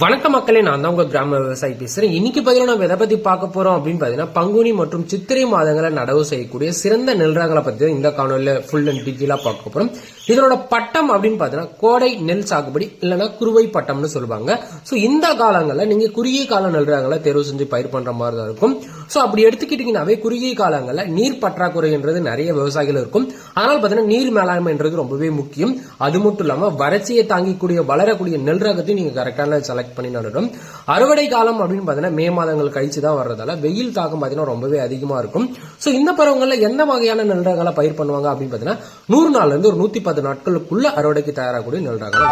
வணக்கம் மக்களே, நான் தான் உங்க கிராம விவசாயி பேசுறேன். இன்னைக்கு பதில நம்ம எதை பத்தி பார்க்க போறோம் அப்படின்னு பாத்தீங்கன்னா, பங்குனி மற்றும் சித்திரை மாதங்களை நடவு செய்யக்கூடிய சிறந்த நெல் ரகங்களை பத்தி இந்த காணொலியில ஃபுல் அண்ட் டீட்டெயிலா பார்க்க போறோம். இதனோட பட்டம் அப்படின்னு பாத்தீங்கன்னா கோடை நெல் சாகுபடி இல்லைன்னா குறுவை பட்டம்னு சொல்லுவாங்க. சோ இந்த காலங்கள்ல நீங்க குறுகிய கால நெல் ரகங்களை தேர்வு செஞ்சு பயிர் பண்ற மாதிரி தான் இருக்கும். சோ அப்படி எடுத்துக்கிட்டீங்கன்னாவே குறுகிய காலங்கள்ல நீர் பற்றாக்குறைன்றது நிறைய விவசாயிகள் இருக்கும். அதனால பாத்தீங்கன்னா நீர் மேலாண்மைன்றது ரொம்பவே முக்கியம். அது மட்டும் இல்லாம வறட்சியை தாங்கிக்கூடிய வளரக்கூடிய நெல் ரகத்தையும் நீங்க கரெக்டான செலக்ட் பண்ணி நடணும். அறுவடை காலம் அப்படின்னு பாத்தீங்கன்னா மே மாதங்கள் கழிச்சு தான் வர்றதால வெயில் தாக்கம் பாத்தீங்கன்னா ரொம்பவே அதிகமா இருக்கும். சோ இந்த பருவங்கள்ல எந்த வகையான நெல் ரகங்களை பயிர் பண்ணுவாங்க அப்படின்னு பாத்தீங்கன்னா 100 நாள்ல இருந்து ஒரு 110 நாட்களுக்குள்ள அறுவடைக்கு தயாராகக்கூடிய நெல் ரகங்களை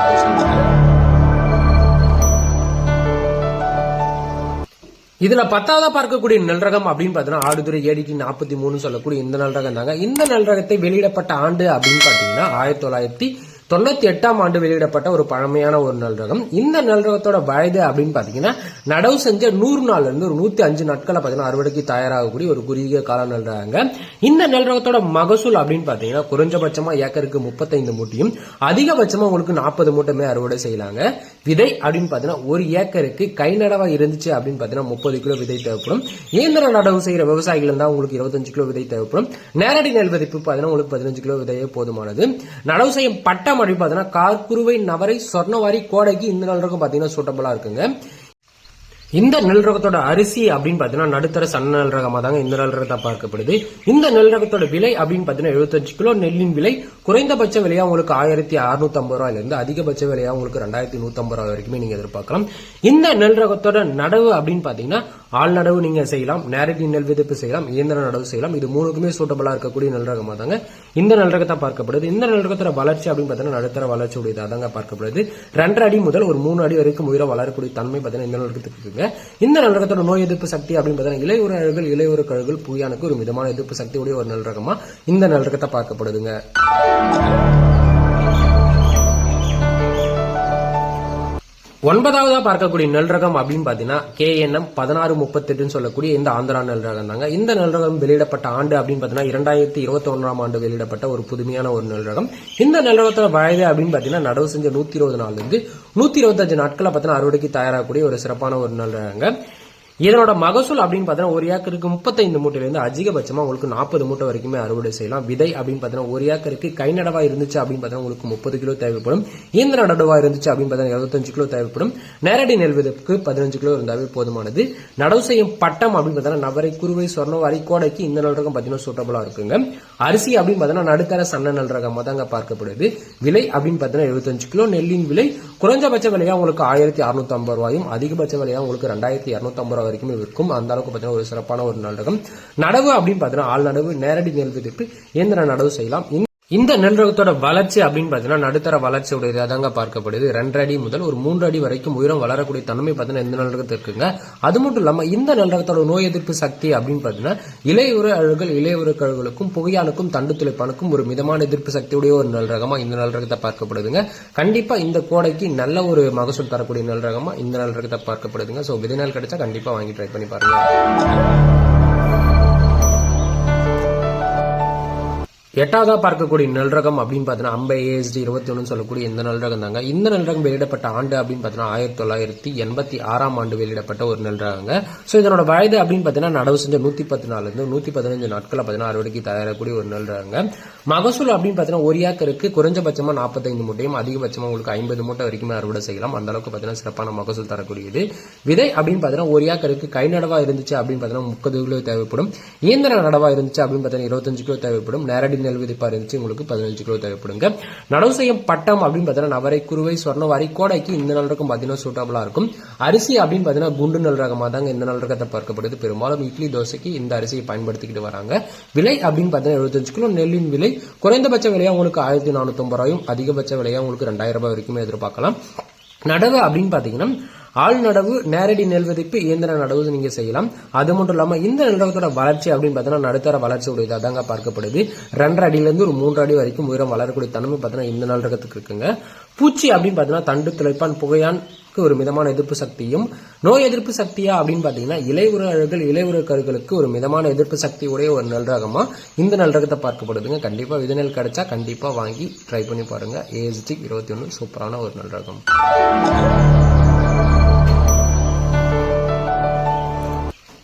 இதுல 10ஆவதா பார்க்கக்கூடிய நெல் ரகம் அப்படின்னு பாத்தீங்கன்னா ஆடுதுறை ஏடிடி 43 சொல்லக்கூடிய இந்த நெல் ரகம் தாங்க. இந்த நெல் ரகத்தை வெளியிடப்பட்ட ஆண்டு அப்படின்னு பாத்தீங்கன்னா 1998ஆம் ஆண்டு வெளியிடப்பட்ட ஒரு பழமையான ஒரு நெல் ரகம். இந்த நெல் ரகத்தோட வயது அப்படின்னு பாத்தீங்கன்னா நடவு செஞ்ச 100 நாள்ல இருந்து ஒரு 105 நாட்களை பாத்தீங்கன்னா அறுவடைக்கு தயாராகக்கூடிய ஒரு குறுகிய கால நெல் ரகங்க. இந்த நெல் ரகத்தோட மகசூல் அப்படின்னு பாத்தீங்கன்னா குறைஞ்சபட்சமா ஏக்கருக்கு 35 மூட்டையும் அதிகபட்சமா உங்களுக்கு 40 மூட்டையுமே அறுவடை செய்யலாங்க. விதை அப்படின்னு பாத்தீங்கன்னா ஒரு ஏக்கருக்கு கை நடவா இருந்துச்சு அப்படின்னு பாத்தீங்கன்னா 30 கிலோ விதை தேவைப்படும். இயந்திர நடவு செய்யற விவசாயிகள் இருந்தா உங்களுக்கு 25 கிலோ விதை தேவைப்படும். நேரடி நெல் விதைப்பு பாத்தீங்கன்னா உங்களுக்கு 15 கிலோ விதையே போதுமானது. நடவு செய்யும் பட்டம் அப்படின்னு பாத்தீங்கன்னா கார்குருவை, நவரை, சொர்ணவாரி, கோடைக்கு இந்த நெல் ரகம் பாத்தீங்கன்னா சூட்டபிளா இருக்குங்க. இந்த நெல் ரகத்தோட அரிசி அப்படின்னு பாத்தீங்கன்னா நடுத்தர சன்ன நெல் ரகமா தாங்க இந்த நெல் ரகத்தை பார்க்கப்படுது. இந்த நெல் ரகத்தோட விலை அப்படின்னு பாத்தீங்கன்னா 75 கிலோ நெல்லின் விலை குறைந்தபட்ச விலையா உங்களுக்கு 1650 ரூபாயில இருந்து அதிகபட்ச விலையா உங்களுக்கு 2150 ரூபாய் வரைக்குமே நீங்க எதிர்பார்க்கலாம். இந்த நெல் ரகத்தோட நடவு அப்படின்னு பாத்தீங்கன்னா ஆள் நடவு நீங்க செய்யலாம், நேரடி நெல் விதைப்பு செய்யலாம், இயந்திர நடவு செய்யலாம். இது மூணுக்குமே சூட்டபிளா இருக்கக்கூடிய நெல் ரகமா தாங்க இந்த நெல் ரகத்தை பார்க்கப்படுது. இந்த நெல் ரகத்தோட வளர்ச்சி அப்படின்னு பாத்தீங்கன்னா நடுத்தர வளர்ச்சி உடையதா தாங்க பார்க்கப்படுது. 2 அடி முதல் ஒரு 3 அடி வரைக்கும் உயரம் வளரக்கூடிய தன்மை பாத்தீங்கன்னா இந்த நெல் ரகத்துக்கு இருக்கு. இந்த நெல் ரகத்தோட நோய் எதிர்ப்பு சக்தி அப்படின்னு பாத்தீங்கன்னா இலையுற கழுகுகள் புயானுக்கு ஒரு மிதமான எதிர்ப்பு சக்தி உடைய ஒரு நெல் ரகமா இந்த நெல் ரகத்தை பார்க்கப்படுதுங்க. 9ஆவதா பார்க்கக்கூடிய நெல் ரகம் அப்படின்னு பாத்தீங்கன்னா KNM 1638 சொல்லக்கூடிய இந்த ஆந்திரா நெல் ரகம் தாங்க. இந்த நெல் ரகம் வெளியிடப்பட்ட ஆண்டு அப்படின்னு பாத்தீங்கன்னா 2021ஆம் ஆண்டு வெளியிடப்பட்ட ஒரு புதுமையான ஒரு நெல் ரகம். இந்த நெல் ரகத்தோட வயது அப்படின்னு பாத்தீங்கன்னா நடவு செஞ்ச 120 நாள்ல இருந்து 125 நாட்களை பாத்தீங்கன்னா அறுவடைக்கு தயாராகக்கூடிய ஒரு சிறப்பான ஒரு நெல் ரகங்க. இதனோட மகசூல் அப்படின்னு பாத்தீங்கன்னா ஒரு ஏக்கருக்கு 35 மூட்டையில இருந்து அதிகபட்சமா உங்களுக்கு 40 மூட்டை வரைக்குமே அறுவடை செய்யலாம். விதை அப்படின்னு பாத்தீங்கன்னா ஒரு ஏக்கருக்கு கை நடவா இருந்துச்சு அப்படின்னு பாத்தீங்கன்னா உங்களுக்கு 30 கிலோ தேவைப்படும். இயந்திர நடவா இருந்துச்சு அப்படின்னு பாத்தீங்கன்னா 25 கிலோ தேவைப்படும். நேரடி நெல் விதைப்புக்கு 15 கிலோ இருந்தாவே போதுமானது. நடவு செய்யும் பட்டம் அப்படின்னு பாத்தீங்கன்னா நவரை, குறுவை, சொர்ணவாரி, கோடைக்கு இந்த நெல் ரகம் பாத்தீங்கன்னா சூட்டபிளா இருக்குங்க. அரிசி அப்படின்னு பாத்தீங்கன்னா நடுத்தர சன்ன நெல் ரகம் தாங்க பார்க்கப்படுது. விலை அப்படின்னு பாத்தீங்கன்னா 75 கிலோ நெல்லின் விலை குறைஞ்சபட்ச விலையா உங்களுக்கு 1650 ரூபாயும் அதிகபட்ச விலையா உங்களுக்கு 2250 ரூபாய் வரைக்கும் இருக்கும். அந்த அளவுக்கு பாத்தீங்கன்னா ஒரு சிறப்பான ஒரு நெல் ரகம். நடவு அப்படின்னு பாத்தீங்கன்னா ஆள் நடவு, நேரடி நெல் விதைப்பு, இயந்திர நடவு செய்யலாம். இந்த நெல் ரகத்தோட வளர்ச்சி அப்படின்னு பாத்தீங்கன்னா நடுத்தர வளர்ச்சி உடையதா தாங்க பார்க்கப்படுது. 2 அடி முதல் ஒரு 3 அடி வரைக்கும் உயரம் வளரக்கூடிய தன்மை பாத்தீங்கன்னா இந்த நெல் ரகத்து இருக்குங்க. அது மட்டும் இல்லாம இந்த நெல் ரகத்தோட நோய் எதிர்ப்பு சக்தி அப்படின்னு பாத்தீங்கன்னா இலையுற அழுகல், இலையுற கழுகுகளுக்கும் புகையானுக்கும் தண்டு துளைப்பானுக்கும் ஒரு மிதமான எதிர்ப்பு சக்தியுடைய ஒரு நெல் ரகமா இந்த நெல் ரகத்தை பார்க்கப்படுதுங்க. கண்டிப்பா இந்த கோடைக்கு நல்ல ஒரு மகசூல் தரக்கூடிய நெல் ரகமா இந்த நெல் ரகத்தை பார்க்கப்படுதுங்க. சோ விதை நெல் கிடைச்சா கண்டிப்பா வாங்கி ட்ரை பண்ணி பாருங்க. 8ஆவதா பார்க்கக்கூடிய நெல் ரகம் அப்படின்னு பாத்தீங்கன்னா அம்பை ASD 21 சொல்லக்கூடிய இந்த நெல் ரகம் தாங்க. இந்த நெல் ரகம் வெளியிடப்பட்ட ஆண்டு அப்படின்னு பாத்தீங்கன்னா 1986ஆம் ஆண்டு வெளியிடப்பட்ட ஒரு நெல் ரகங்க. சோ இதனோட வயது அப்படின்னு பாத்தீங்கன்னா நடவு செஞ்ச 110 நாள்ல இருந்து 115 நாட்களை பாத்தீங்கன்னா அறுவடைக்கு தயாராகக்கூடிய ஒரு நெல் ரகங்க. மகசூல் அப்படின்னு பாத்தீங்கன்னா ஒரு ஏக்கருக்கு குறைஞ்சபட்சமா 45 மூட்டையும் அதிகபட்சமா உங்களுக்கு 50 மூட்டை வரைக்குமே அறுவடை செய்யலாம். அந்த அளவுக்கு பாத்தீங்கன்னா சிறப்பான மகசூல் தரக்கூடியது. விதை அப்படின்னு பாத்தீங்கன்னா ஒரு ஏக்கருக்கு கை நடவா இருந்துச்சு அப்படின்னு பாத்தீங்கன்னா 30 கிலோ தேவைப்படும். இயந்திர நடவா இருந்துச்சு அப்படின்னு பாத்தீங்கன்னா 25 கிலோ தேவைப்படும். நேரடி நெல் விதைப்பா இருந்துச்சு உங்களுக்கு 15 கிலோ தேவைப்படுங்க. நடவு செய்யும் பட்டம் அப்படின்னு பாத்தீங்கன்னா நவரை, குறுவை, சொர்ணவாரி, கோடைக்கு இந்த நெல் ரகம் பாத்தீங்கன்னா சூட்டபிளா இருக்கும். அரிசி அப்படின்னு பாத்தீங்கன்னா குண்டு நெல் ரகமா தாங்க இந்த நெல் ரகத்தை பார்க்கப்படுது. பெரும்பாலும் இட்லி, தோசைக்கு இந்த அரிசியை பயன்படுத்திக்கிட்டு வராங்க. விலை அப்படின்னு பாத்தீங்கன்னா 75 கிலோ நெல்லின் விலை குறைந்தபட்ச விலையா உங்களுக்கு 1450 ரூபாயும் அதிகபட்ச விலையா உங்களுக்கு 2000 ரூபாய் வரைக்குமே எதிர்பார்க்கலாம். நடவு அப்படின்னு பாத்தீங்கன்னா ஆள் நடவு, நேரடி நெல் விதைப்பு, இயந்திர நடவு நீங்க செய்யலாம். அது மட்டும் இல்லாம இந்த நெல் ரகத்தோட வளர்ச்சி அப்படின்னு பாத்தீங்கன்னா நடுத்தர வளர்ச்சி உடையதா தாங்க பார்க்கப்படுது. 2 அடியில இருந்து ஒரு 3 அடி வரைக்கும் உயரம் வளரக்கூடிய தன்மை பாத்தீங்கன்னா இந்த நெல் ரகத்துக்கு இருக்குங்க. பூச்சி அப்படின்னு பாத்தீங்கன்னா தண்டு துளைப்பான், புகையான் ஒரு மிதமான எதிர்ப்பு சக்தியும், நோய் எதிர்ப்பு சக்தியா அப்படின்னு பாத்தீங்கன்னா இலையுற அழுகல், இலையுற கருகளுக்கு ஒரு மிதமான எதிர்ப்பு சக்தி உடைய ஒரு நெல் ரகமா இந்த நெல் ரகத்தை பார்க்கப்படுதுங்க. கண்டிப்பா விதை நெல் கிடைச்சா கண்டிப்பா வாங்கி ட்ரை பண்ணி பாருங்க. ASD 21 சூப்பரான ஒரு நெல் ரகம்.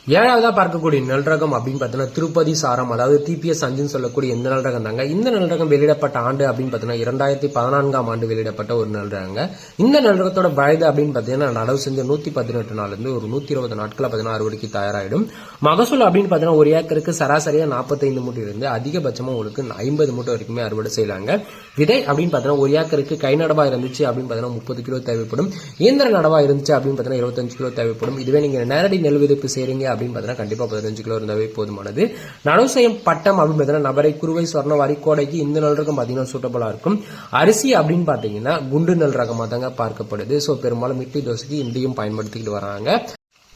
ஏழாவதா பார்க்கக்கூடிய நெல் ரகம் அப்படின்னு பார்த்தீங்கன்னா திருப்பதி சாரம், அதாவது டிபிஎஸ் 5 சொல்லக்கூடிய இந்த நெல் ரகம் தாங்க. இந்த நெல் ரகம் வெளியிடப்பட்ட ஆண்டு அப்படின்னு பார்த்தீங்கன்னா 2014ஆம் ஆண்டு வெளியிடப்பட்ட ஒரு நெல் ரகங்க. இந்த நெல் ரகத்தோட வயது அப்படின்னு பார்த்தீங்கன்னா நடவு செஞ்ச 118 நாள்ல இருந்து ஒரு 120 நாட்கள் 16 அறுவடைக்கு தயாராகிடும். மகசூல் அப்படின்னு பார்த்தீங்கன்னா ஒரு ஏக்கருக்கு சராசரியா 45 மூட்டை இருந்து அதிகபட்சமா உங்களுக்கு 50 மூட்டை வரைக்குமே அறுவடை செய்யலாங்க. விதை அப்படின்னு பார்த்தீங்கன்னா ஒரு ஏக்கருக்கு கை நடவா இருந்துச்சு அப்படின்னு பார்த்தீங்கன்னா 30 கிலோ தேவைப்படும். இயந்திர நடவா இருந்துச்சு அப்படின்னு பார்த்தீங்கன்னா 25 கிலோ தேவைப்படும். இதுவே நீங்க நேரடி நெல் விதைப்பு செய்றீங்க அப்படின்னு பார்த்தீங்கன்னா கண்டிப்பா 15 கிலோ இருந்தாவே போதுமானது. நடவு செய்யும் பட்டம் அப்படின்னு பார்த்தீங்கன்னா நபரை, குருவை, சொர்ணவாரி, கோடைக்கு இந்த நெல் ரகம் பார்த்தீங்கன்னா சூட்டபிளா இருக்கும். அரிசி அப்படின்னு பார்த்தீங்கன்னா குண்டு நெல் ரகமா தாங்க பார்க்கப்படுது. ஸோ பெரும்பாலும் இட்லி தோசைக்கு இந்தியும் பயன்படுத்திக்கிட்டு வராங்க.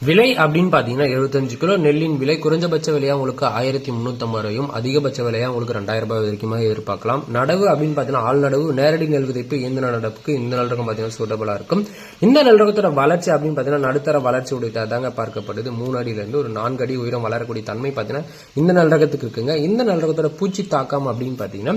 விலை அப்படின்னு பாத்தீங்கன்னா 75 கிலோ நெல்லின் விலை குறைஞ்சபட்ச விலையா உங்களுக்கு 1350 ரூபாயும் அதிகபட்ச விலையா உங்களுக்கு 2000 ரூபாய் வரைக்குமே எதிர்பார்க்கலாம். நடவு அப்படின்னு பாத்தீங்கன்னா ஆள் நடவு, நேரடி நெல் விதைப்பு, இயந்திர நடப்புக்கு இந்த நெல் ரகம் பாத்தீங்கன்னா சூட்டபிளா இருக்கும். இந்த நெல் ரகத்தோட வளர்ச்சி அப்படின்னு பாத்தீங்கன்னா நடுத்தர வளர்ச்சி உடையதாங்க பார்க்கப்படுது. 3 அடியில இருந்து ஒரு 4 அடி உயரம் வளரக்கூடிய தன்மை பாத்தீங்கன்னா இந்த நெல் ரகத்துக்கு இருக்குங்க. இந்த நெல் ரகத்தோட பூச்சி தாக்கம் அப்படின்னு பாத்தீங்கன்னா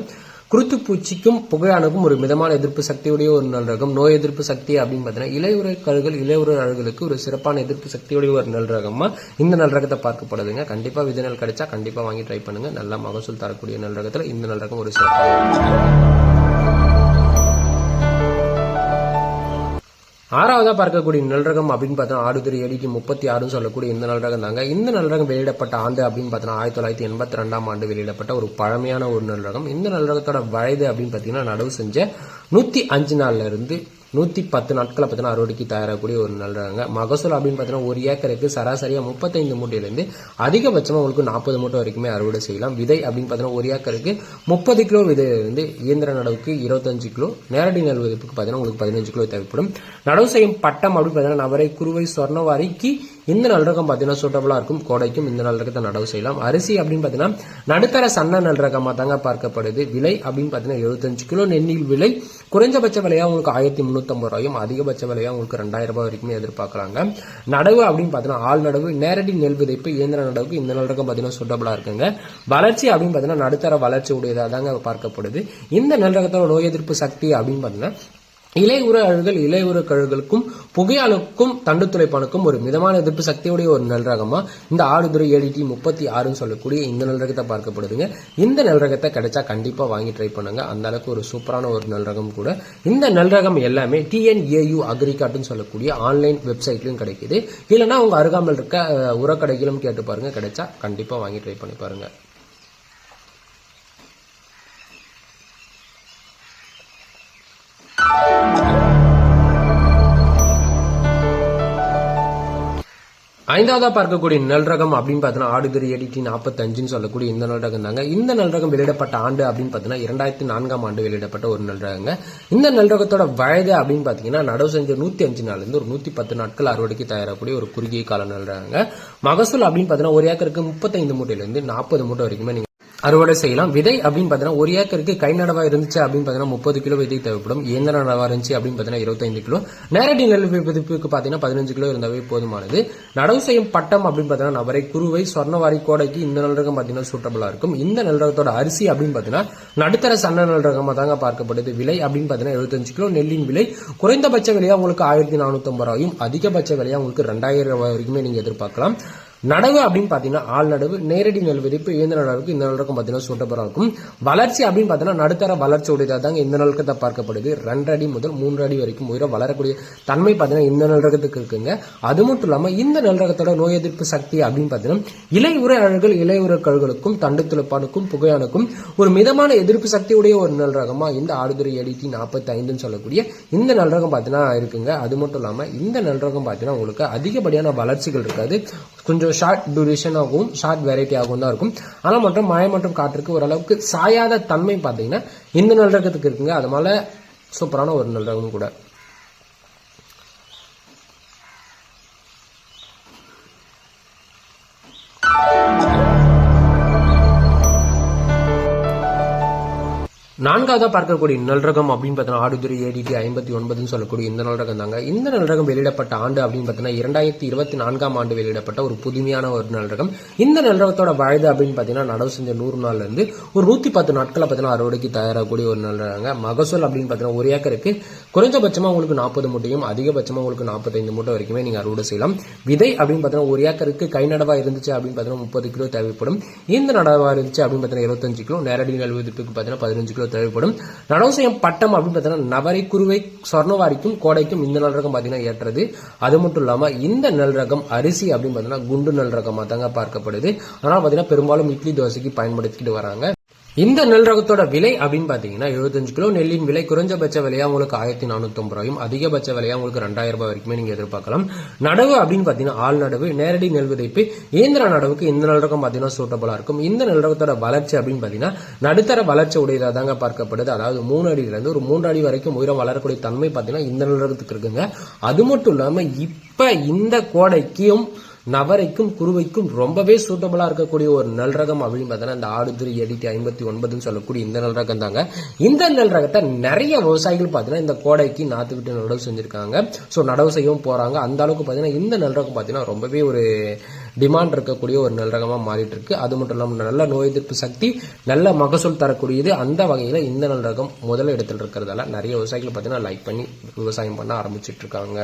குருத்து பூச்சிக்கும் புகையானுக்கும் ஒரு மிதமான எதிர்ப்பு சக்தியுடைய ஒரு நெல் ரகம். நோய் எதிர்ப்பு சக்தி அப்படின்னு பார்த்தீங்கன்னா இலையுறை கழுகள், இலையுறை அழுகளுக்கு ஒரு சிறப்பான எதிர்ப்பு சக்தியுடைய ஒரு நெல் ரகமா இந்த நெல் ரகத்தை பார்க்கப்படுதுங்க. கண்டிப்பா விதை நெல் கிடைச்சா கண்டிப்பா வாங்கி ட்ரை பண்ணுங்க. நல்ல மகசூல் தரக்கூடிய நெல் ரகத்துல இந்த நெல் ரகம் ஒரு சிறப்பான. ஆறாவதா பார்க்கக்கூடிய நெல் ரகம் அப்படின்னு பார்த்தா ஆடுதுறை ஏடிடி 36 சொல்லக்கூடிய இந்த நெல் ரகம் தாங்க. இந்த நெல் ரகம் வெளியிடப்பட்ட ஆண்டு அப்படின்னு பார்த்தா 1982ஆம் ஆண்டு வெளியிடப்பட்ட ஒரு பழமையான ஒரு நெல் ரகம். இந்த நெல் ரகத்தோட வயது அப்படின்னு பார்த்தீங்கன்னா நடவு செஞ்ச 105 நாள்ல இருந்து 110 நாட்கள் பார்த்தீங்கன்னா அறுவடைக்கு தயாராகக்கூடிய ஒரு நெல் ரகங்க. மகசூல் அப்படின்னு பார்த்தீங்கன்னா ஒரு ஏக்கருக்கு சராசரியா 35 மூட்டையிலிருந்து அதிகபட்சமா உங்களுக்கு 40 மூட்டை வரைக்குமே அறுவடை செய்யலாம். விதை அப்படின்னு பார்த்தீங்கன்னா ஒரு ஏக்கருக்கு 30 கிலோ விதையிலிருந்து இயந்திர நடவுக்கு 25 கிலோ, நேரடி நெல் விதைப்புக்கு பார்த்தீங்கன்னா உங்களுக்கு 15 கிலோ தேவைப்படும். நடவு செய்யும் பட்டம் அப்படின்னு பார்த்தீங்கன்னா நவரை, குருவை, சொர்ணவாரிக்கு இந்த நெல் ரகம் பார்த்தீங்கன்னா சூட்டபிளா இருக்கும். கோடைக்கும் இந்த நெல் ரகத்தை நடவு செய்யலாம். அரிசி அப்படின்னு பார்த்தீங்கன்னா நடுத்தர சன்ன நெல் ரகமா தாங்க பார்க்கப்படுது. விலை அப்படின்னு பார்த்தீங்கன்னா 75 கிலோ நெல்லில் விலை குறைஞ்சபட்ச விலையா உங்களுக்கு 1350 ரூபாயும் அதிகபட்ச விலையா உங்களுக்கு 2000 ரூபாய் வரைக்குமே எதிர்பார்க்கலாங்க. நடவு அப்படின்னு பார்த்தீங்கன்னா ஆள் நடவு, நேரடி நெல் விதைப்பு, இயந்திர நடவுக்கு இந்த நெல் ரகம் பார்த்தீங்கன்னா சூட்டபிளா இருக்குங்க. வளர்ச்சி அப்படின்னு பார்த்தீங்கன்னா நடுத்தர வளர்ச்சி உடையதாக தாங்க பார்க்கப்படுது. இந்த நெல் ரகத்தோட நோய் எதிர்ப்பு சக்தி அப்படின்னு பார்த்தீங்கன்னா இலையுற அழுகல், இலையுற கழுகளுக்கும் புகையாளுக்கும் தண்டு துளைப்பானுக்கும் ஒரு மிதமான எதிர்ப்பு சக்தியுடைய ஒரு நெல் ரகமா இந்த ஆடுதுறை ஏடிடி 36 சொல்லக்கூடிய இந்த நெல் ரகத்தை பார்க்கப்படுதுங்க. இந்த நெல் ரகத்தை கிடைச்சா கண்டிப்பா வாங்கி ட்ரை பண்ணுங்க. அந்த அளவுக்கு ஒரு சூப்பரான ஒரு நெல் ரகம் கூட. இந்த நெல் ரகம் எல்லாமே TNAU அக்ரிகார்ட்னு சொல்லக்கூடிய ஆன்லைன் வெப்சைட்லயும் கிடைக்குது. இல்லைன்னா உங்க அருகாமல் இருக்க உரக்கடைகளும் கேட்டு பாருங்க. கிடைச்சா கண்டிப்பா வாங்கி ட்ரை பண்ணி பாருங்க. ஐந்தாவதா பார்க்கக்கூடிய நெல் ரகம் அப்படின்னு பார்த்தீங்கன்னா ஆடுதுறை ஏடிடி 45 சொல்லக்கூடிய இந்த நெல் ரகம் தாங்க. இந்த நெல் ரகம் வெளியிடப்பட்ட ஆண்டு அப்படின்னு பார்த்தீங்கன்னா 2004ஆம் ஆண்டு வெளியிடப்பட்ட ஒரு நெல் ரகங்க. இந்த நெல் ரகத்தோட வயது அப்படின்னு பார்த்தீங்கன்னா நடவு செஞ்ச 105 நாள்ல இருந்து ஒரு 110 நாட்கள் அறுவடைக்கு தயாராகக்கூடிய ஒரு குறுகிய கால நெல் ரகங்க. மகசூல் அப்படின்னு பார்த்தீங்கன்னா ஒரு ஏக்கருக்கு 35 மூட்டையில இருந்து 40 மூட்டை வரைக்குமே நீங்க அறுவடை செய்யலாம். விதை அப்படின்னு பார்த்தீங்கன்னா ஒரு ஏக்கருக்கு கை நடவா இருந்துச்சு அப்படின்னு பார்த்தீங்கன்னா 30 கிலோ விதை தேவைப்படும். இயந்திர நடவா இருந்துச்சு அப்படின்னு பார்த்தீங்கன்னா 25 கிலோ, நேரடி நெல் விதைப்புக்கு பார்த்தீங்கன்னா 15 கிலோ இருந்தாவே போதுமானது. நடவு செய்யும் பட்டம் அப்படின்னு பார்த்தீங்கன்னா நவரை, குருவை, சொர்ணவாரி, கோடைக்கு இந்த நெல் ரகம் பார்த்தீங்கன்னா சூட்டபிளா இருக்கும். இந்த நெல் ரகத்தோட அரிசி அப்படின்னு பார்த்தீங்கன்னா நடுத்தர சன்ன நெல் ரகமா தாங்க பார்க்கப்படுது. விலை அப்படின்னு பார்த்தீங்கன்னா 75 கிலோ நெல்லின் விலை குறைந்தபட்ச விலையா உங்களுக்கு 1450 ரூபாயும் அதிகபட்ச விலையா உங்களுக்கு 2000 ரூபாய் வரைக்குமே நீங்க எதிர்பார்க்கலாம். நடவு அப்படின்னு பாத்தீங்கன்னா ஆள் நடவு, நேரடி நெல் விதைப்பு, இயந்திர நடவுக்கு இந்த நெல் ரகம் பாத்தீங்கன்னா சூட்டபரா இருக்கும். வளர்ச்சி அப்படின்னு பாத்தீங்கன்னா நடுத்தர வளர்ச்சி உடையதாக தாங்க இந்த நெல் ரகத்தை பார்க்கப்படுது. 2 அடி முதல் 3 அடி வரைக்கும் உயரம் வளரக்கூடிய தன்மை பாத்தீங்கன்னா இந்த நெல் ரகத்துக்கு இருக்குங்க. அது மட்டும் இல்லாம இந்த நெல் ரகத்தோட நோய் எதிர்ப்பு சக்தி அப்படின்னு பாத்தீங்கன்னா இலை உரை அழுகல், இலை உரை கழுகளுக்கும் தண்டு துளைப்பானுக்கும் புகையானுக்கும் ஒரு மிதமான எதிர்ப்பு சக்தி உடைய ஒரு நெல் ரகமா இந்த ஆடுதுறை ஏடிடி 45 சொல்லக்கூடிய இந்த நெல் ரகம் பாத்தீங்கன்னா இருக்குங்க. அது மட்டும் இல்லாம இந்த நெல் ரகம் பாத்தீங்கன்னா உங்களுக்கு அதிகப்படியான வளர்ச்சிகள் இருக்காது. கொஞ்சம் ஷார்ட் டியூரேஷன் ஆகும், ஷார்ட் வெரைட்டி ஆகும் தான் இருக்கும். ஆனால் மட்டும் மழை மற்றும் காற்றுக்கு ஓரளவுக்கு சாயாத தன்மை பார்த்தீங்கன்னா இந்த நெல் ரகத்துக்கு இருக்குங்க. அதனால சூப்பரான ஒரு நெல் ரகம் கூட. நான்காவதா பார்க்கக்கூடிய நல் ரகம் அப்படின்னு பார்த்தீங்கன்னா ஆடுதுறை ஏடிடி 59 சொல்லக்கூடிய இந்த நல் ரகம் தாங்க. இந்த நல் ரகம் வெளியிடப்பட்ட ஆண்டு அப்படின்னு பார்த்தீங்கன்னா 2024 ஆண்டு வெளியிடப்பட்ட ஒரு புதுமையான ஒரு நல் ரகம். இந்த நல் ரகத்தோட வயது அப்படின்னு பார்த்தீங்கன்னா நடவு செஞ்ச 100 நாள்ல இருந்து ஒரு 110 நாட்களை பார்த்தீங்கன்னா அறுவடைக்கு தயாராகக்கூடிய ஒரு நல் ரகங்க. மகசூல் அப்படின்னு பார்த்தீங்கன்னா ஒரு ஏக்கருக்கு குறைஞ்சபட்சமா உங்களுக்கு 40 மூட்டையும் அதிகபட்சமா உங்களுக்கு 45 மூட்டை வரைக்குமே நீங்க அறுவடை செய்யலாம். விதை அப்படின்னு பார்த்தீங்கன்னா ஒரு ஏக்கருக்கு கை நடவா இருந்துச்சு அப்படின்னு பார்த்தீங்கன்னா 30 கிலோ தேவைப்படும். இந்த நடவா இருந்துச்சு அப்படின்னு பார்த்தீங்கன்னா 25 கிலோ, நேரடி நெல் விதிப்புக்கு பார்த்தீங்கன்னா 15 கிலோ தேவைப்படும். நடவு செய்யும் பட்டம் அப்படின்னு பார்த்தீங்கன்னா நவரை, குருவை, சொர்ணவாரிக்கும் கோடைக்கும் இந்த நல் ரகம் பார்த்தீங்கன்னா ஏற்றது. அது மட்டும் இல்லாம இந்த நல் ரகம் அரிசி அப்படின்னு பார்த்தீங்கன்னா குண்டு நல் ரகமா தாங்க பார்க்கப்படுது. ஆனால் பார்த்தீங்கன்னா பெரும்பாலும் இட்லி தோசைக்கு பயன்படுத்திட்டு வராங்க. இந்த நெல் ரகத்தோட விலை அப்படின்னு பாத்தீங்கன்னா 75 கிலோ நெல்லின் விலை குறைஞ்சபட்ச விலையா உங்களுக்கு 1450 ரூபாயும் அதிகபட்ச விலையா உங்களுக்கு 2000 ரூபாய் வரைக்குமே நீங்க எதிர்பார்க்கலாம். நடவு அப்படின்னு பாத்தீங்கன்னா ஆள் நடவு, நேரடி நெல் விதைப்பு, இயந்திர நடவுக்கு இந்த நெல் ரகம் பாத்தீங்கன்னா சூட்டபிளா இருக்கும். இந்த நெல் ரகத்தோட வளர்ச்சி அப்படின்னு பாத்தீங்கன்னா நடுத்தர வளர்ச்சி உடையதா தாங்க பார்க்கப்படுது. அதாவது 3 அடியில இருந்து ஒரு 3 அடி வரைக்கும் உயரம் வளரக்கூடிய தன்மை பாத்தீங்கன்னா இந்த நெல் ரகத்துக்கு இருக்குங்க. அது மட்டும் இல்லாம இப்ப இந்த கோடைக்கும் நவரைக்கும் குருவைக்கும் ரொம்பவே சூட்டபிளா இருக்கக்கூடிய ஒரு நல் ரகம் அப்படின்னு பார்த்தீங்கன்னா இந்த ஆடுதுறை ஏடிடி 59 சொல்லக்கூடிய இந்த நல் ரகம் தாங்க. இந்த நல் ரகத்தை நிறைய விவசாயிகள் பார்த்தீங்கன்னா இந்த கோடைக்கு நாத்து விட்டு நடவு செஞ்சிருக்காங்க. ஸோ நடவு செய்யவும் போறாங்க. அந்த அளவுக்கு பார்த்தீங்கன்னா இந்த நல் ரகம் பார்த்தீங்கன்னா ரொம்பவே ஒரு டிமாண்ட் இருக்கக்கூடிய ஒரு நல் ரகமா மாறிட்டு இருக்கு. அது மட்டும் இல்லாமல் நல்ல நோய் எதிர்ப்பு சக்தி, நல்ல மகசூல் தரக்கூடியது. அந்த வகையில இந்த நல் ரகம் முதல் இடத்துல இருக்கிறதால நிறைய விவசாயிகள் பார்த்தீங்கன்னா லைக் பண்ணி விவசாயம் பண்ண ஆரம்பிச்சிட்டு இருக்காங்க.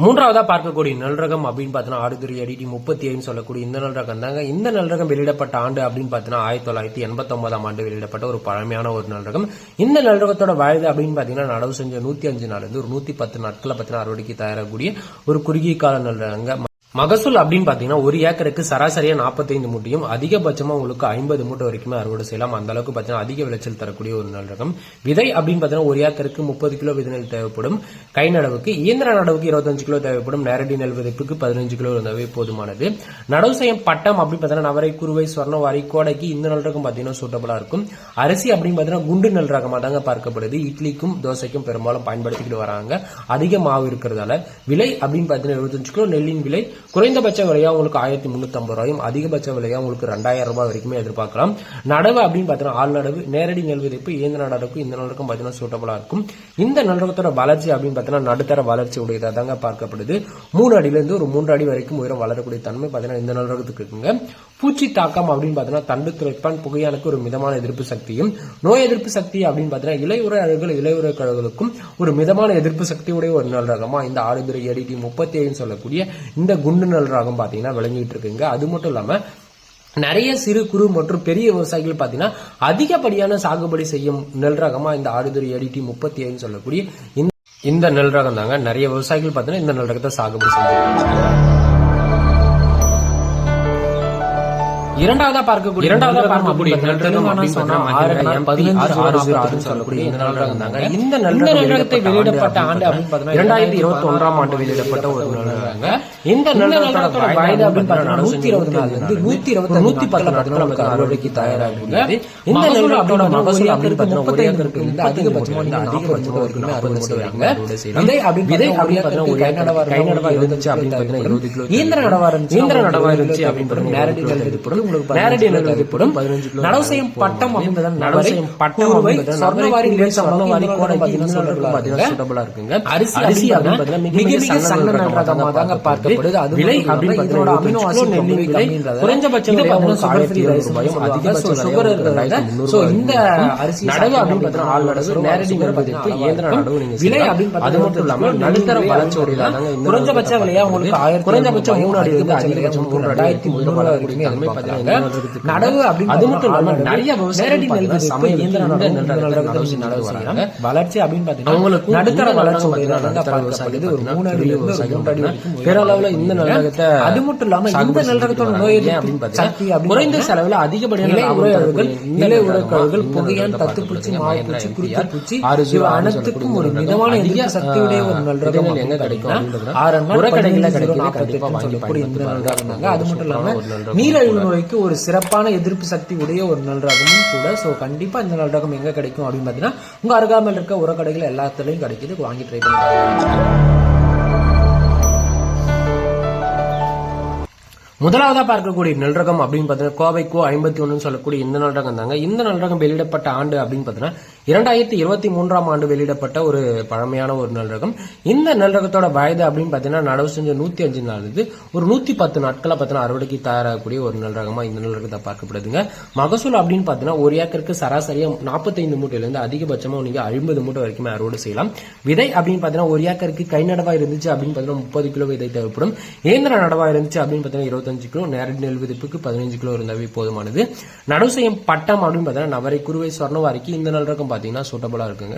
மூன்றாவதா பார்க்கக்கூடிய நல் ரகம் அப்படின்னு பார்த்தீங்கன்னா ஆடுதுறை ஏடிடி 37 சொல்லக்கூடிய இந்த நல் ரகம் தாங்க. இந்த நல் ரகம் வெளியிடப்பட்ட ஆண்டு அப்படின்னு பார்த்தீங்கன்னா 1989 ஆண்டு வெளியிடப்பட்ட ஒரு பழமையான ஒரு நல் ரகம். இந்த நல் ரகத்தோட வயது அப்படின்னு பார்த்தீங்கன்னா நடவு செஞ்ச 105 நாள் இருந்து ஒரு 110 நாட்களை பார்த்தீங்கன்னா அறுவடைக்கு தயாராகக்கூடிய ஒரு குறுகிய கால நல் ரகங்க. மகசூல் அப்படின்னு பாத்தீங்கன்னா ஒரு ஏக்கருக்கு சராசரியா 45 மூட்டையும் அதிகபட்சமா உங்களுக்கு 50 மூட்டை வரைக்குமே அறுவடை செய்யலாம். அந்த அளவுக்கு பாத்தீங்கன்னா அதிக விளைச்சல் தரக்கூடிய ஒரு நல் ரகம். விதை அப்படின்னு பாத்தீங்கன்னா ஒரு ஏக்கருக்கு 30 கிலோ விதை நெல் தேவைப்படும். கை நடவுக்கு, இயந்திர நடவுக்கு 25 கிலோ தேவைப்படும். நேரடி நெல் விதைப்புக்கு 15 கிலோ இருந்தாவே போதுமானது. நடவு செய்யும் பட்டம் அப்படின்னு பாத்தீங்கன்னா நவரை, குருவை, சொர்ணவாரி, கோடைக்கு இந்த நல் ரகம் பாத்தீங்கன்னா சூட்டபிளா இருக்கும். அரிசி அப்படின்னு பாத்தீங்கன்னா குண்டு நல் ரகமா தாங்க பார்க்கப்படுது. இட்லிக்கும் தோசைக்கும் பெரும்பாலும் பயன்படுத்திக்கிட்டு வராங்க. அதிக மாவு இருக்கிறதால. விலை அப்படின்னு பாத்தீங்கன்னா 75 கிலோ நெல்லின் விலை குறைந்தபட்ச விலையா உங்களுக்கு 1350 ரூபாயும் அதிகபட்ச விலையா உங்களுக்கு 2000 ரூபாய் வரைக்குமே எதிர்பார்க்கலாம். நடவு அப்படின்னு பாத்தீங்கன்னா ஆள் நடவு, நேரடி நெல் விதைப்பு, இயந்திர நடவுக்கு இந்த நல் ரகம் பாத்தீங்கன்னா சூட்டபிளா இருக்கும். இந்த நல் ரகத்தோட வளர்ச்சி அப்படின்னு பாத்தீங்கன்னா நடுத்தர வளர்ச்சி உடையதா தாங்க பார்க்கப்படுது. 3 அடியில இருந்து ஒரு 3 அடி வரைக்கும் உயரம் வளரக்கூடிய தன்மை பாத்தீங்கன்னா இந்த நல் ரகத்துக்கு இருக்குங்க. பூச்சி தாக்கம் அப்படின்னு பாத்தீங்கன்னா தண்டு துளைப்பான், புகையானுக்கு ஒரு மிதமான எதிர்ப்பு சக்தியும், நோய் எதிர்ப்பு சக்தி அப்படின்னு பாத்தீங்கன்னா இலையுறை அழுகல், இலையுறை கழுகளுக்கும் ஒரு மிதமான எதிர்ப்பு சக்தி உடைய ஒரு நல் ரகமா இந்த ஆடுதுறை ஏடிடி 37 சொல்லக்கூடிய இந்த குண்டு நல் ரகம் பாத்தீங்கன்னா விளங்கிட்டு இருக்குங்க. அது மட்டும் இல்லாம நிறைய சிறு குறு மற்றும் பெரிய விவசாயிகள் பாத்தீங்கன்னா அதிகப்படியான சாகுபடி செய்யும் நெல் ரகமா இந்த ஆடுதுறை ஏடிடி 37 சொல்லக்கூடிய இந்த நெல் ரகம் தாங்க. நிறைய விவசாயிகள் பாத்தீங்கன்னா இந்த நெல் ரகத்தை சாகுபடி செஞ்சிருக்காங்க. இரண்டாவதா பார்க்கக்கூடிய நல் ரகம் சொல்லக்கூடிய இந்த நல் ரகம் தாங்க. இந்த நல் ரகத்தை வெளியிடப்பட்ட ஆண்டு அப்படின்னு பாத்தீங்கன்னா 2021 ஆண்டு வெளியிடப்பட்ட ஒரு நல் ரகங்க. இந்த நல் ரகத்தோட வயது அப்படின்னு பாத்தீங்கன்னா 120 நாள் இருந்து 110 நாட்கள் நமக்கு அறுவடைக்கு தயாராகுது. இந்த நல் ரகத்தோட மகசூல் அப்படின்னு பாத்தீங்கன்னா ஒரு ஏக்கருக்கு இருந்து அதிகபட்சமா 40 செய்வாங்க. விதை அப்படின்னு பாத்தீங்கன்னா கை நடவா இருந்துச்சு அப்படின்னு பாத்தீங்கன்னா 20 கிலோ, இயந்திர நடவா இருந்துச்சு அப்படின்னு பாத்தீங்கன்னா நேரடி நெல் விதைப்படும், நேரடி நெல் விதைப்படும். நடவு செய்யும் பட்டம் அப்படின்னு நடவு செய்யும் பட்டம் சொர்ணவாரி, சொர்ணவாரி, கோடைக்கு இந்த நல் ரகம் பாத்தீங்கன்னா சூட்டபிளா இருக்குங்க. அரிசி அப்படின்னு பாத்தீங்கன்னா மிக மிக சன்ன நல் ரகமா தாங்க பார்க்கப்படுது. அது விலை அப்படின்னு பாத்தீங்கன்னா அமினோ ஆசிட் நெல்லின் விலை குறைஞ்சபட்ச விலை ரூபாயும் அதிகபட்ச சுகர் இருக்கிறதால சோ இந்த அரிசி நடவு அப்படின்னு பாத்தீங்கன்னா ஆள் நடவு, நேரடி நெல் விதைப்பு, இயந்திர நடவு நீங்க விலை அப்படின்னு அது மட்டும் இல்லாம நடுத்தர வளர்ச்சி உடையதாங்க. குறைஞ்சபட்ச விலையா உங்களுக்கு குறைஞ்சபட்சம் 3 அடி இருந்து அதிகபட்சம் 2300 வரைக்குமே அதுமே பாத்தீங்கன்னா நடவு அப்படின்னு அது மட்டும் இல்லாம நிறைய நேரடி நெல் விதைப்பு, இயந்திர நடவு நடவு செய்யறாங்க. வளர்ச்சி அப்படின்னு பாத்தீங்கன்னா உங்களுக்கு நடுத்தர வளர்ச்சி உடையதாங்க பார்க்கப்படுது. ஒரு 3 அடி இருந்து 3 அடி வரைக்கும் பேரளவுல இந்த நல் ரகத்தை அது மட்டும் இல்லாம இந்த நல் ரகத்தோட நோய் எதிர்ப்பு சக்தி குறைந்த செலவுல அதிகப்படியான இலை உரக்கழுகள், புகையான், தத்துப்பூச்சி, மாவுப்பூச்சி, குருத்துப்பூச்சி அனைத்துக்கும் ஒரு மிதமான எதிர்ப்பு சக்தி உடைய ஒரு நல் ரகம் எங்க கிடைக்கும்? உரக்கடைகள்ல கிடைக்கிறது. அது மட்டும் இல்லாம நீரிழிவு நோய்க்கு ஒரு சிறப்பான எதிர்ப்பு சக்தி உடைய ஒரு நல் ரகமும் கூட. சோ கண்டிப்பா இந்த நல் ரகம் எங்க கிடைக்கும் அப்படின்னு பாத்தீங்கன்னா உங்க அருகாமையில் இருக்க உரக்கடைகள் எல்லாத்துலயும் கிடைக்குது. வாங்கி ட்ரை பண்ணி முதலாவதா பார்க்கக்கூடிய நெல் ரகம் அப்படின்னு பார்த்தீங்கன்னா கோவை கோ 51 சொல்லக்கூடிய இந்த நெல் ரகம் தாங்க. இந்த நெல் ரகம் வெளியிடப்பட்ட ஆண்டு அப்படின்னு பார்த்தீங்கன்னா 2023ஆம் ஆண்டு வெளியிடப்பட்ட ஒரு பழமையான ஒரு நெல் ரகம். இந்த நெல் ரகத்தோட வயது அப்படின்னு பார்த்தீங்கன்னா நடவு செஞ்ச 105 நாள் இது ஒரு 110 நாட்களா பார்த்தீங்கன்னா அறுவடைக்கு தயாராகக்கூடிய ஒரு நெல் ரகமா இந்த நெல் ரகத்தை பார்க்கப்படுதுங்க. மகசூல் அப்படின்னு பார்த்தீங்கன்னா ஒரு ஏக்கருக்கு சராசரியா 45 மூட்டையிலிருந்து அதிகபட்சமா நீங்க 50 மூட்டை வரைக்கும் அறுவடை செய்யலாம். விதை அப்படின்னு பார்த்தீங்கன்னா ஒரு ஏக்கருக்கு கை நடவா இருந்துச்சு அப்படின்னு பார்த்தீங்கன்னா 30 கிலோ விதை தேவைப்படும். இயந்திர நடவா இருந்துச்சு அப்படின்னு பார்த்தீங்கன்னா 25 கிலோ, நேரடி நெல் விதைப்புக்கு 15 கிலோ இருந்தாவே போதுமானது. நடவு செய்யும் பட்டம் அப்படின்னு பார்த்தீங்கன்னா நவரை, குருவை, சொர்ணவாரிக்கு இந்த நெல் ரகம் பாத்தீங்கன்னா சூட்டபிளா இருக்குங்க.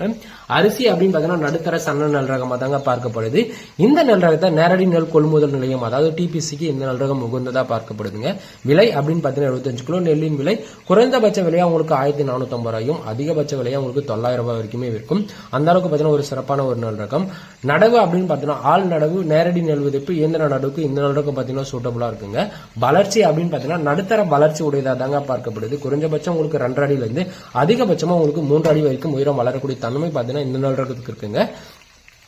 அரிசி அப்படின்னு பாத்தீங்கன்னா நடுத்தர சன்ன நெல் ரகமா தாங்க பார்க்கப்படுது. இந்த நெல் ரகத்தை நேரடி நெல் கொள்முதல் நிலையம் அதாவது டிபிசிக்கு இந்த நெல் ரகம் உகந்ததா பார்க்கப்படுதுங்க. விலை அப்படின்னு பாத்தீங்கன்னா 75 கிலோ. நெல்லின் விலை குறைந்தபட்ச விலையா உங்களுக்கு 1450 ரூபாயும் அதிகபட்ச விலையா உங்களுக்கு 900 ரூபாய் வரைக்குமே இருக்கும். அந்த அளவுக்கு பாத்தீங்கன்னா ஒரு சிறப்பான ஒரு நெல் ரகம். நடவு அப்படின்னு பாத்தீங்கன்னா ஆள் நடவு, நேரடி நெல் விதைப்பு, இயந்திர நடவுக்கு இந்த நெல் ரகம் பாத்தீங்கன்னா சூட்டபிளா இருக்குங்க. வளர்ச்சி அப்படின்னு பாத்தீங்கன்னா நடுத்தர வளர்ச்சி உடையதா தாங்க பார்க்கப்படுது. குறைஞ்சபட்சம் உங்களுக்கு 2 அடியில இருந்து அதிகபட்சமா உங்களுக்கு 3 அடி வரைக்கும் உயரம் வளரக்கூடிய தன்மை பாத்தீங்கன்னா இந்த நெல் ரகத்துக்கு இருக்குங்க.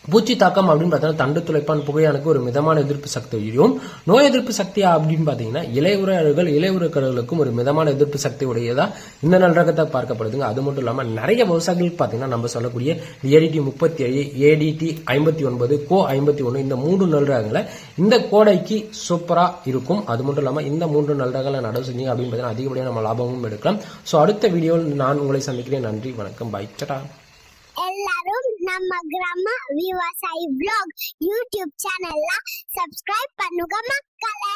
பூச்சி தாக்கம் அப்படின்னு பார்த்தீங்கன்னா தண்டு துளைப்பான் புகையானுக்கு ஒரு மிதமான எதிர்ப்பு சக்தியும், நோய் எதிர்ப்பு சக்தியா அப்படின்னு பாத்தீங்கன்னா இலையுறக்களுக்கும் ஒரு மிதமான எதிர்ப்பு சக்தி உடையதா இந்த நெல் ரகத்தை பார்க்கப்படுதுங்க. அது மட்டும் இல்லாம நிறைய விவசாயிகள் பாத்தீங்கன்னா நம்ம சொல்லக்கூடிய ADT 37, ADT 59, கோ 51 இந்த 3 நெல் ரகங்களை இந்த கோடைக்கு சூப்பரா இருக்கும். அது மட்டும் இல்லாம இந்த 3 நெல் ரகங்களை நடவு செஞ்சீங்க அப்படின்னு பாத்தீங்கன்னா அதிகப்படியான நம்ம லாபமும் எடுக்கலாம். சோ அடுத்த வீடியோவில் நான் உங்களை சந்திக்கிறேன். நன்றி, வணக்கம், பை, டடா. எல்லாரும் நம்ம கிராம விவசாயி vlog யூடியூப் சேனல்ல சப்ஸ்கிரைப் பண்ணுங்க மக்களே.